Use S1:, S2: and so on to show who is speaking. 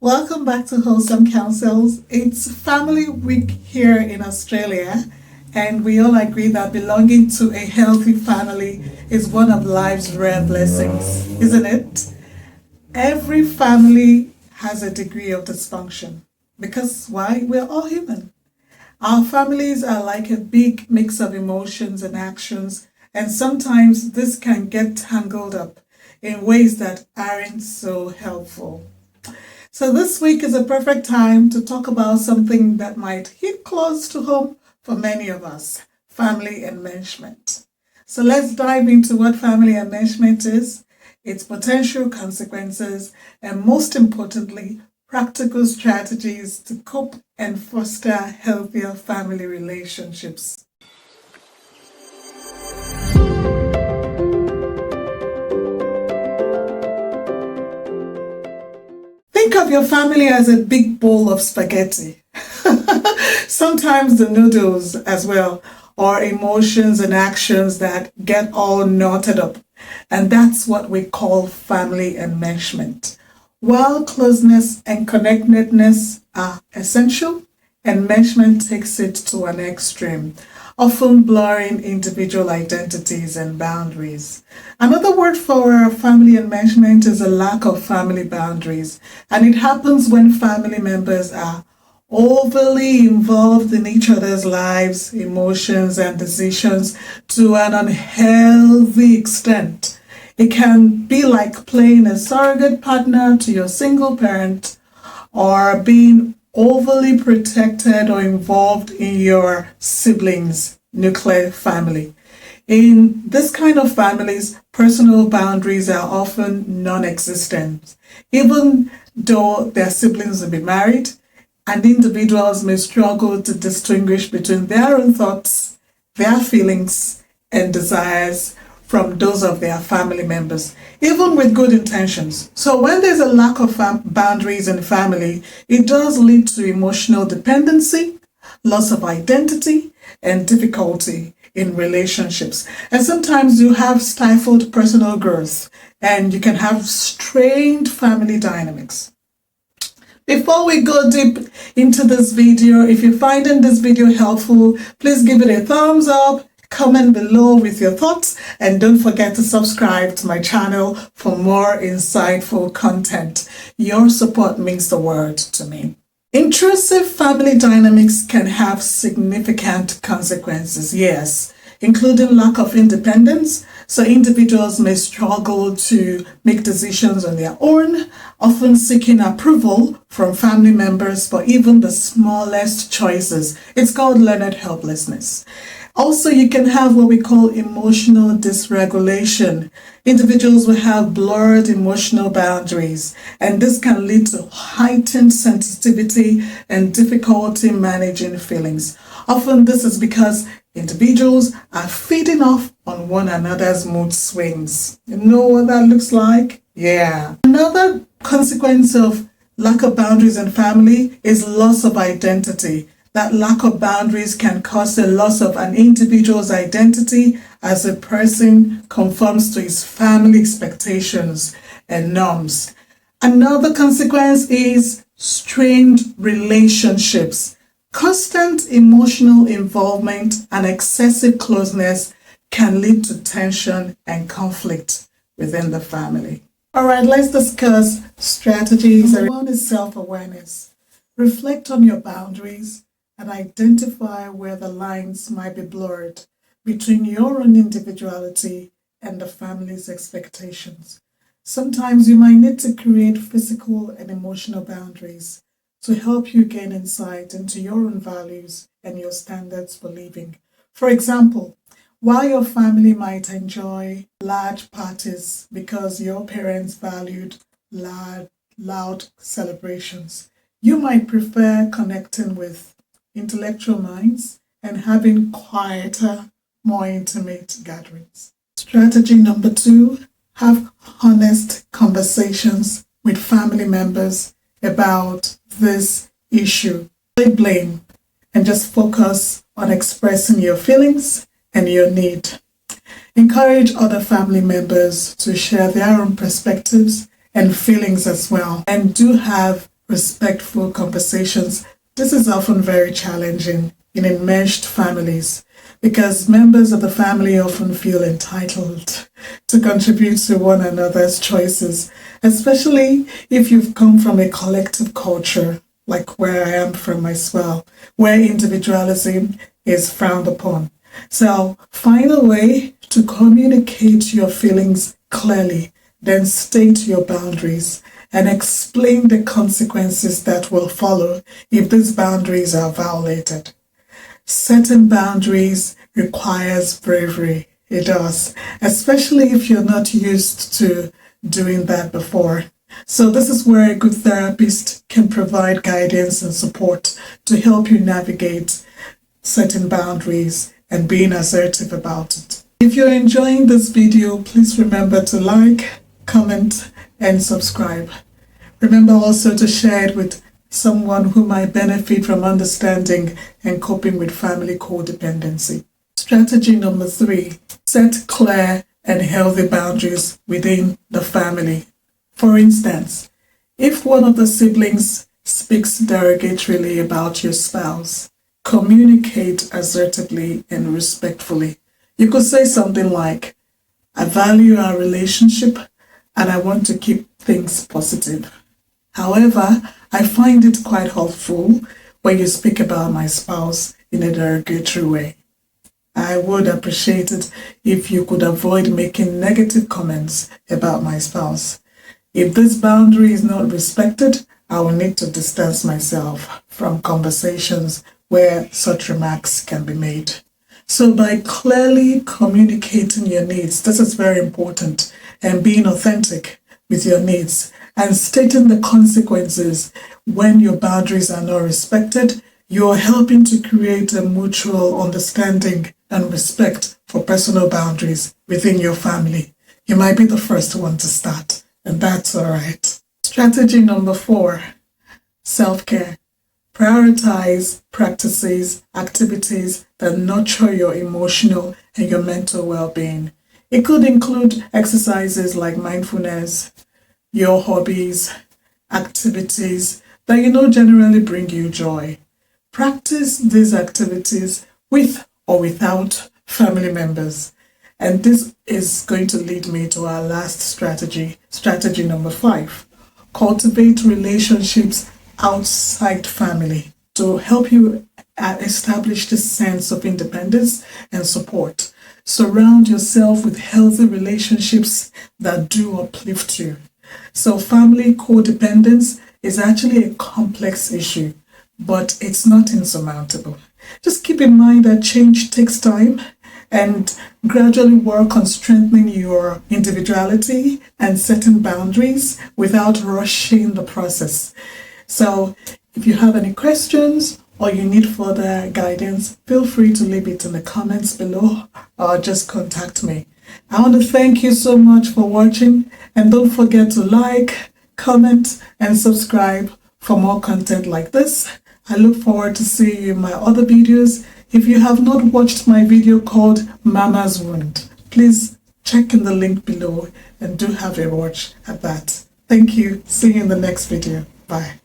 S1: Welcome back to Wholesome Counsels. It's Family Week here in Australia, and we all agree that belonging to a healthy family is one of life's rare blessings, isn't it? Every family has a degree of dysfunction because why? We're all human. Our families are like a big mix of emotions and actions, and sometimes this can get tangled up in ways that aren't so helpful. So, this week is a perfect time to talk about something that might hit close to home for many of us: family enmeshment. So, let's dive into what family enmeshment is, its potential consequences, and most importantly, practical strategies to cope and foster healthier family relationships. Think of your family as a big bowl of spaghetti. Sometimes the noodles as well, or emotions and actions that get all knotted up. And that's what we call family enmeshment. While closeness and connectedness are essential, enmeshment takes it to an extreme, often blurring individual identities and boundaries. Another word for family enmeshment is a lack of family boundaries, and it happens when family members are overly involved in each other's lives, emotions, and decisions to an unhealthy extent. It can be like playing a surrogate partner to your single parent, or being overly protected or involved in your siblings' nuclear family. In this kind of families, personal boundaries are often non existent. Even though their siblings may be married, and individuals may struggle to distinguish between their own thoughts, their feelings, and desires from those of their family members, even with good intentions. So when there's a lack of boundaries in family, it does lead to emotional dependency, loss of identity, and difficulty in relationships. And sometimes you have stifled personal growth, and you can have strained family dynamics. Before we go deep into this video, if you're finding this video helpful, please give it a thumbs up, comment below with your thoughts, and don't forget to subscribe to my channel for more insightful content. Your support means the world to me. Intrusive family dynamics can have significant consequences, yes, including lack of independence. So individuals may struggle to make decisions on their own, often seeking approval from family members for even the smallest choices. It's called learned helplessness. Also, you can have what we call emotional dysregulation. Individuals will have blurred emotional boundaries, and this can lead to heightened sensitivity and difficulty managing feelings. Often, this is because individuals are feeding off on one another's mood swings. You know what that looks like? Yeah. Another consequence of lack of boundaries in family is loss of identity. That lack of boundaries can cause a loss of an individual's identity as a person conforms to his family expectations and norms. Another consequence is strained relationships. Constant emotional involvement and excessive closeness can lead to tension and conflict within the family. All right, let's discuss strategies. One is self-awareness. Reflect on your boundaries and identify where the lines might be blurred between your own individuality and the family's expectations. Sometimes you might need to create physical and emotional boundaries to help you gain insight into your own values and your standards for living. For example, while your family might enjoy large parties because your parents valued loud celebrations, you might prefer connecting with intellectual minds and having quieter, more intimate gatherings. Strategy number 2, have honest conversations with family members about this issue. Don't blame and just focus on expressing your feelings and your need. Encourage other family members to share their own perspectives and feelings as well. And do have respectful conversations. This is often very challenging in enmeshed families because members of the family often feel entitled to contribute to one another's choices, especially if you've come from a collective culture like where I am from as well, where individualism is frowned upon. So find a way to communicate your feelings clearly, then state your boundaries and explain the consequences that will follow if these boundaries are violated. Setting boundaries requires bravery. It does, especially if you're not used to doing that before. So this is where a good therapist can provide guidance and support to help you navigate setting boundaries and being assertive about it. If you're enjoying this video, please remember to like, comment, and subscribe. Remember also to share it with someone who might benefit from understanding and coping with family codependency. Strategy number 3, set clear and healthy boundaries within the family. For instance, if one of the siblings speaks derogatorily about your spouse, communicate assertively and respectfully. You could say something like, I value our relationship and I want to keep things positive. However, I find it quite hurtful when you speak about my spouse in a derogatory way. I would appreciate it if you could avoid making negative comments about my spouse. If this boundary is not respected, I will need to distance myself from conversations where such remarks can be made. So by clearly communicating your needs, this is very important, and being authentic with your needs and stating the consequences when your boundaries are not respected, you are helping to create a mutual understanding and respect for personal boundaries within your family. You might be the first one to start, and that's all right. Strategy number 4, self-care. Prioritize practices, activities that nurture your emotional and your mental well-being. It could include exercises like mindfulness, your hobbies, activities that you know generally bring you joy. Practice these activities with or without family members. And this is going to lead me to our last strategy, strategy number 5. Cultivate relationships outside family to help you establish this sense of independence and support. Surround yourself with healthy relationships that do uplift you. So family codependence is actually a complex issue, but it's not insurmountable. Just keep in mind that change takes time, and gradually work on strengthening your individuality and setting boundaries without rushing the process. So if you have any questions or you need further guidance, feel free to leave it in the comments below or just contact me. I want to thank you so much for watching, and don't forget to like, comment, and subscribe for more content like this. I look forward to seeing you in my other videos. If you have not watched my video called Mama's Wound, please check in the link below and do have a watch at that. Thank you. See you in the next video. Bye.